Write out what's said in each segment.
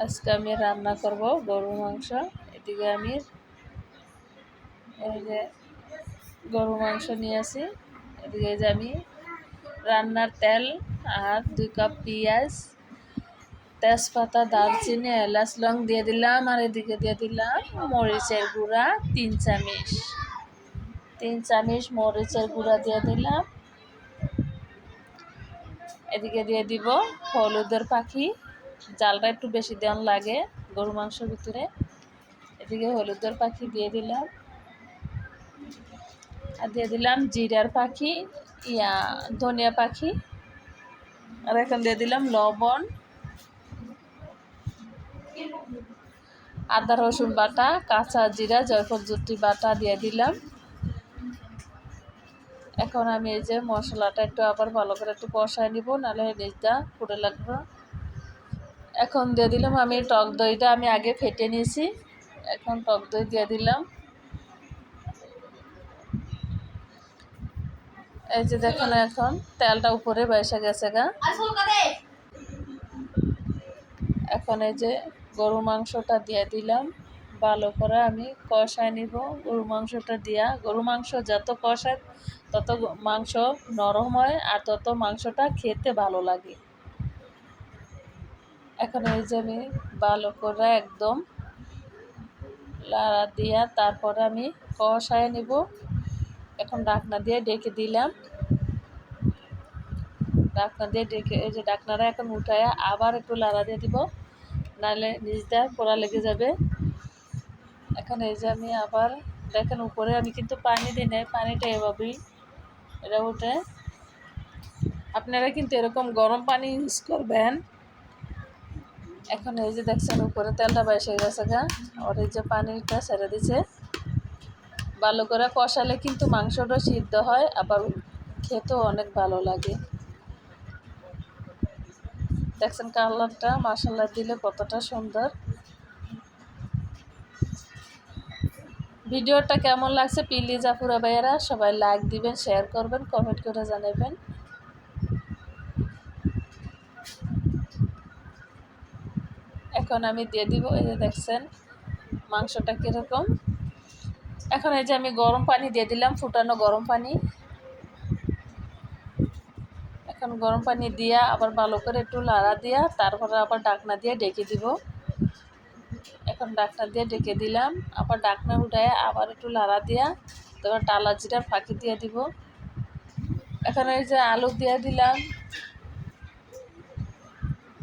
আজকে আমি রান্না করব গরুর মাংস। এদিকে আমি এই যে গরুর মাংস নিয়ে আসি। এদিকে যে আমি রান্নার তেল আর 2 কাপ পেঁয়াজ, তেজপাতা, দারচিনি, এলাচ, লং দিয়ে দিলাম। আর এদিকে দিয়ে দিলাম মরিচের গুঁড়া 3 চামচ। 3 চামচ মরিচের গুঁড়া দিয়ে দিলাম। এদিকে দিয়ে দিব হলুদের পাখি, জালটা একটু বেশি দেওয়ান লাগে গরু মাংসের ভিতরে। এদিকে হলুদের পাখি দিয়ে দিলাম, আর দিয়ে দিলাম জিরার পাখি, ধনিয়া পাখি। আর এখন দিয়ে দিলাম লবণ, আদা রসুন বাটা, কাঁচা জিরা, জয়ফল জুটি বাটা দিয়ে দিলাম। এখন আমি এই যে মশলাটা একটু আবার ভালো করে একটু কষায় নিব, নাহলে নিচটা পুড়ে লাগবে। এখন দিয়ে দিলাম আমি টক দইটা আমি আগে ফেটে নিয়েছি। এখন টক দই দিয়ে দিলাম। এই যে দেখেন এখন তেলটা উপরে বসে গেছে গা। এখন এই যে গরু মাংসটা দিয়ে দিলাম, ভালো করে আমি কষায় নিব। গরু মাংসটা দিয়া, গরু মাংস যত কষায় তত মাংস নরম হয় আর তত মাংসটা খেতে ভালো লাগে। এখন এই যে আমি ভালো করে একদম লাড়া দিয়া তারপরে আমি কষায় নিব। এখন ঢাকনা দিয়ে ডেকে দিলাম। ঢাকনা দিয়ে ডেকে এই যে ঢাকনাটা এখন উঠায় আবার একটু লাড়া দিয়ে দিব, নাহলে নিচটা পোড়া লেগে যাবে। এখন এই যে আমি আবার দেখেন উপরে আমি কিন্তু পানি দিই নাই, পানিটা এভাবেই এটা উঠে। আপনারা কিন্তু এরকম গরম পানি ইউজ করবেন। এখন এই যে দেখছেন উপরে তেলটা বেসে গেছে গা, আর এই যে পানিটা ছেড়ে দিছে। ভালো করে কষালে কিন্তু মাংসটা সিদ্ধ হয়, আবার খেতেও অনেক ভালো লাগে। দেখছেন কালারটা মাশাআল্লাহ দিলে কতটা সুন্দর। ভিডিওটা কেমন লাগছে প্লিজ আপুরা ভাইয়েরা সবাই লাইক দিবেন, শেয়ার করবেন, কমেন্ট করে জানাবেন। এখন আমি দিয়ে দিব, এই যে দেখছেন মাংসটা কীরকম। এখন এই যে আমি গরম পানি দিয়ে দিলাম, ফুটানো গরম পানি। এখন গরম পানি দিয়া আবার ভালো করে একটু লাড়া দিয়া তারপরে আবার ঢাকনা দিয়ে ডেকে দিব। এখন ঢাকনা দিয়ে ডেকে দিলাম, আবার ঢাকনা উঠায় আবার একটু লাড়া দিয়া তারপর টালা জিরার ফাঁকি দিয়ে দিব। এখন এই যে আলু দিয়ে দিলাম।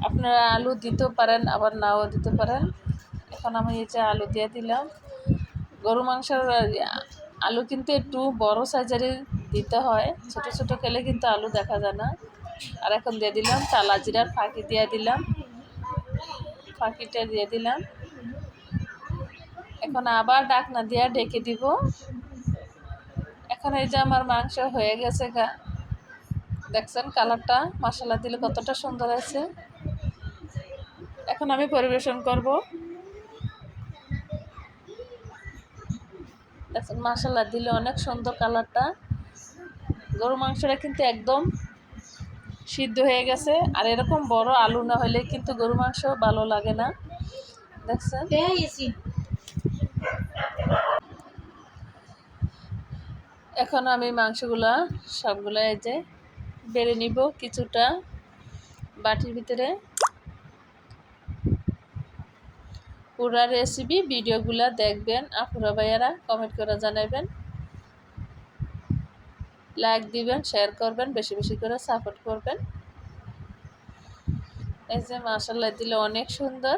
আপনারা আলু দিতেও পারেন, আবার নাও দিতে পারেন। এখন আমি এই যে আলু দিয়ে দিলাম। গরু মাংসের আলু কিন্তু একটু বড় সাইজেরই দিতে হয়, ছোট ছোট খেলে কিন্তু আলু দেখা যায় না। আর এখন দিয়ে দিলাম টালা জিরার ফাঁকি দিয়ে দিলাম, ফাঁকিটা দিয়ে দিলাম। এখন আবার ঢাকনা দিয়ে ডেকে দিব। এখন এই যে আমার মাংস হয়ে গেছে গা, দেখছেন কালারটা মাশাআল্লাহ দিলে কতটা সুন্দর আছে। এখন আমি পরিবেশন করব। দেখছেন মাশাআল্লাহ দিলে অনেক সুন্দর কালারটা। গরু মাংসটা কিন্তু একদম সিদ্ধ হয়ে গেছে, আর এরকম বড় আলু না হলে কিন্তু গরু মাংস ভালো লাগে না। দেখছেন এখন আমি মাংসগুলা সবগুলো এই যে বেড়ে নিব কিছুটা বাটির ভিতরে। পুরা রেসিপি ভিডিওগুলা দেখবেন আপুরা ভাইয়ারা, কমেন্ট করে জানাবেন, লাইক দিবেন, শেয়ার করবেন, বেশি বেশি করে সাপোর্ট করবেন। এই যে মাশাআল্লাহ দিলে অনেক সুন্দর।